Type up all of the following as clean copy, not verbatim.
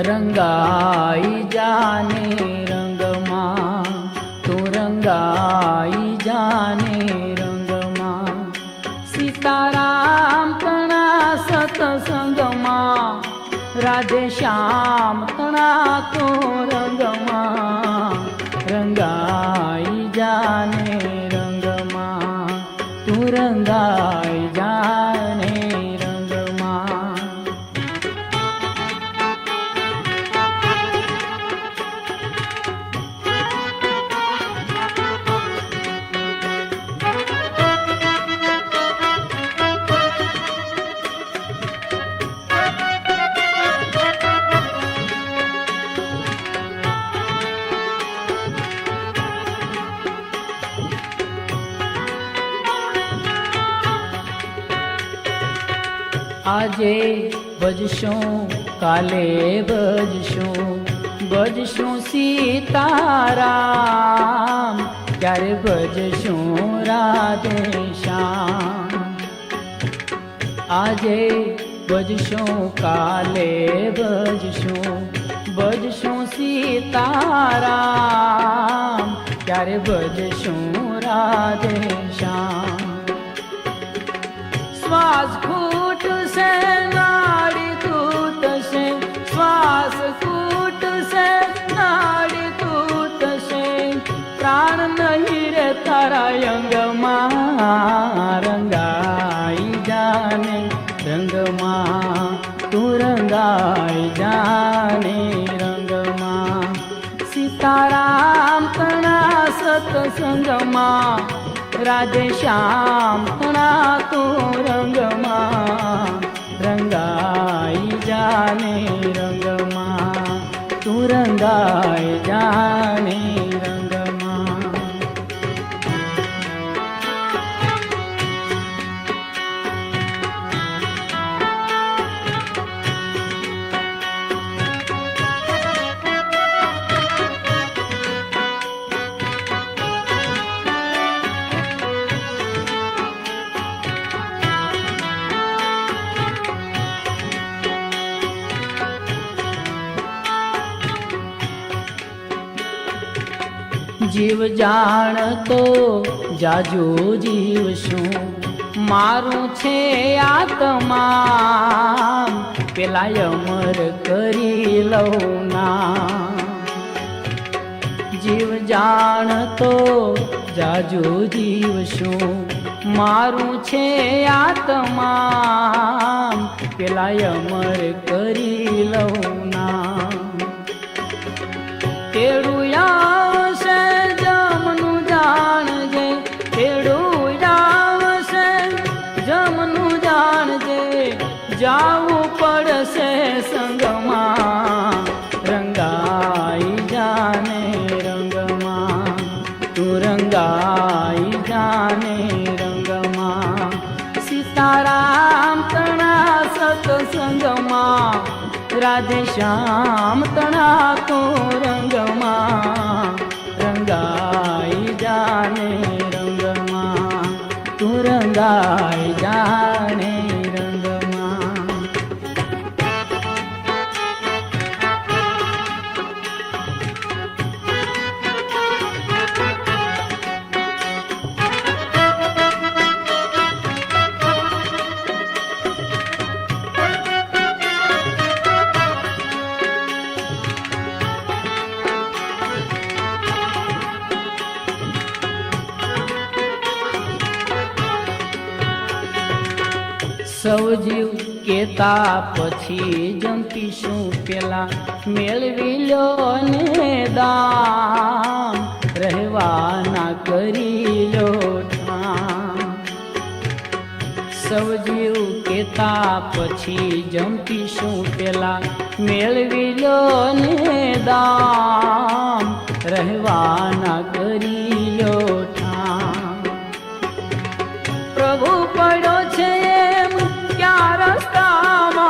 रंगाई जाने रंगमा तू रंगाई जाने रंगमा सीताराम तणा सतसंगमा राधे श्याम तणा तो रंगमा रंगाई जाने रंगमा तू रंगाई जाने रंगमा। आजे बजशों काले बजशों सीताराम क्यारे बजशों राधे श्याम। आजे बजशों काले बजशों सीताराम क्यारे बजशों राधे श्याम। श्वास फूट से नाड़ी तूत से श्वास फूट से नाड़ी तूत से प्राण नहीं रे तारा अंगमा रंगाई जाने रंगमा तू रंगाई जाने रंगमा सीताराम तणा सतसंगमा राधे श्याम तणा तो रंगमा रंगाई जाने रंगमा तू रंगाई जाने रंगमा। जीव जाण तो जाजू जीव शू मारू छे आत्मा पेला अमर करी लऊ ना। जीव जाण तो जाजू जीव शू मारू छे आत्मा पेला अमर करी लऊ ना। तेड़ू आवशे जमनु जाणजे तेड़ू आवशे जमनु जाणजे जावू पड़शे संगमा रंगाई जाने रंगमा तू रंगाई जाने रंगमा सीताराम तणा सतसंगमा राधे श्याम तणा तो रंगमा रंगाई जाने रंगमा तू रंगाई जाने रंगमा। સૌ જીવ કેતા પછી જંપીશું પેલા મેળવી લો ને દામ રહેવાના કરી લો ઠામ। સૌ જીવ કેતા પછી જંપીશું પેલા મેળવી લો ને દામ રહેવાના કરી લો ઠામ। પ્રભુ પડ્યો છે એમ क्या रस्तामा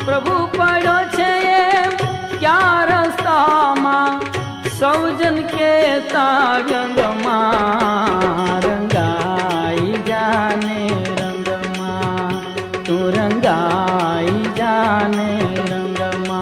प्रभु पड़ो छे क्या रस्तामा सौजन के रंगमा रंगाई जाने रंगमा तू रंगाई जाने रंगमा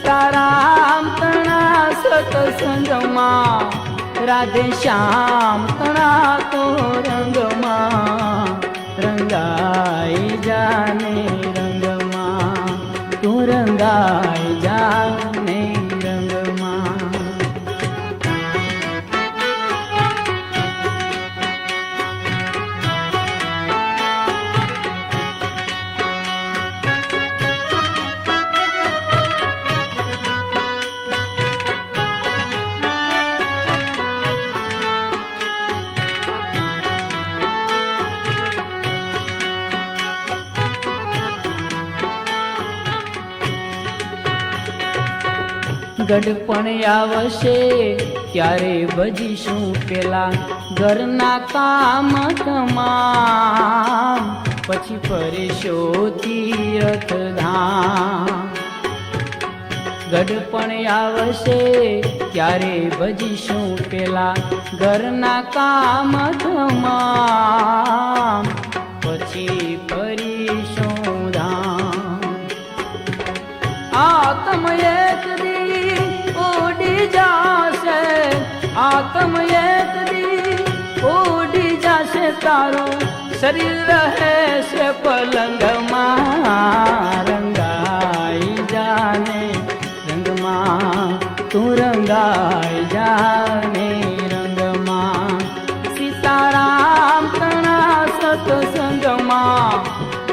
સીતારામ તણા સતસંગમાં, રાધે શ્યામ તણા તો રંગમાં, રંગાઈ જાને રંગમાં, તું રંગાઈ જાને રંગમાં. ગઢપણ આવશે ત્યારે ભજીશું પેલા ઘરના કામ તમામ, પછી ફરીશો તીર્થધામ. ગઢપણ આવશે ત્યારે ભજીશું પેલા ઘરના કામ તમામ, પછી ફરીશું ધામ. આત્મ એક ઉડી જાશે, આત્મ એક દી ઉડી જાશે, તારું શરીર રહેશે પલંગમાં, રંગાઈ જાને રંગમાં, તું રંગાઈ જાને રંગમાં. સીતારામ તણા સતસંગમાં,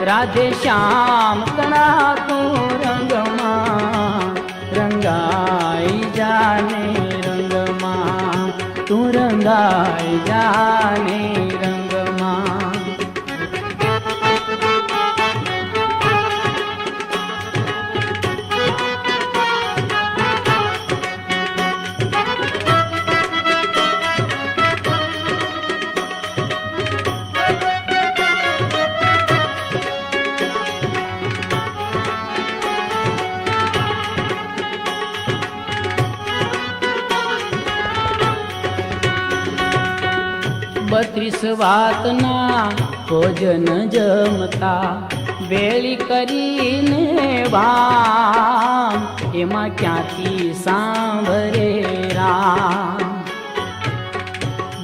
રાધે શ્યામ તણા તું રંગમાં, રંગાઈ જાને રંગમાં, તું રંગાઈ જાને રંગમાં. બત્રીસ વાતના ભોજન જમતા, વેળી કરીને વામ, એમાં ક્યાંથી સાંભળે રામ.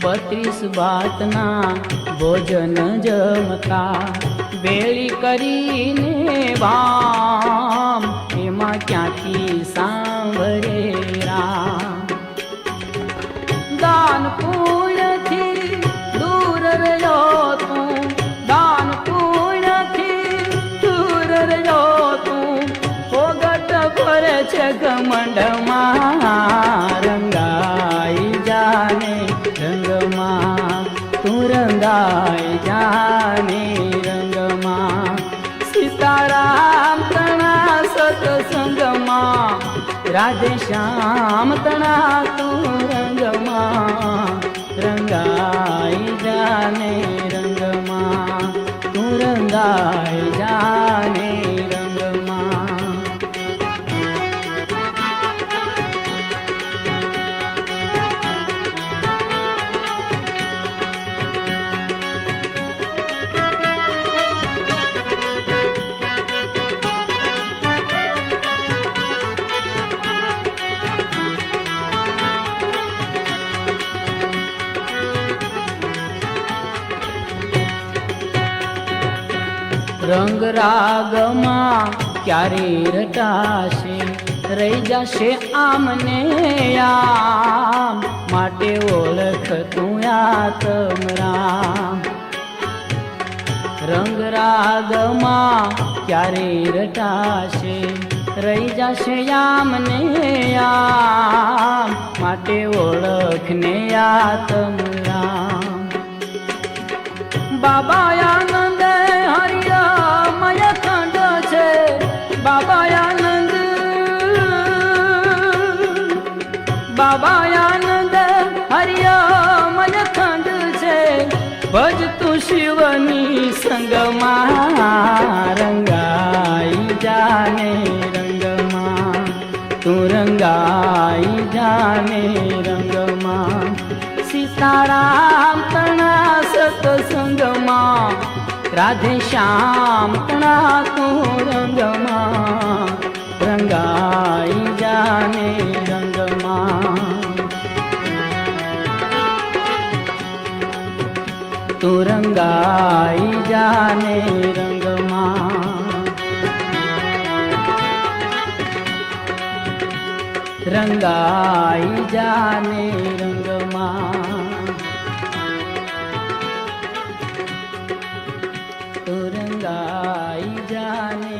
32 વાતના ભોજન જમતા, વેળી કરીને વામ, એમાં ક્યાંથી સાંભળે રામ. દાન પુણ્યથી દૂર રહ્યો તું, દાન પુણ્યથી દૂર રહ્યો તું, ફોગટ ભરે છે ઘમંડમાં, રંગાઈ જાને રંગમાં, તું રંગાઈ જાને રંગમાં. સીતારામ તણા સત્સંગમાં, રાધે શ્યામ તણા તું રંગમાં, રંગાઈ જાને રંગમાં, તું રંગાઈ જાને રંગમાં. રંગ રાગમાં ક્યારે રટાશે, રહી જશે આમને આમ, માટે ઓળખ તું આત્મ રામ. રંગ રાગમાં ક્યારે રટાશે, રહી જશે આમને આમ, માટે ઓળખને આત્મ રામ. બાબા આનંદ હરિમય ખંડ છે, બાબા આનંદ, બાબા આનંદ હરિમય ખંડ છે, ભજ તું શિવની સંગમાં, રંગાઈ જાને રંગમાં, તું રંગાઈ જાને રંગમાં. સીતારામ તણા સત્સંગમાં, રાધે શ્યામ તણા તું રંગમાં, રંગાઈ રંગાઈ જાને રંગમાં, રંગાઈ જાને રંગમાં, તું રંગાઈ જાને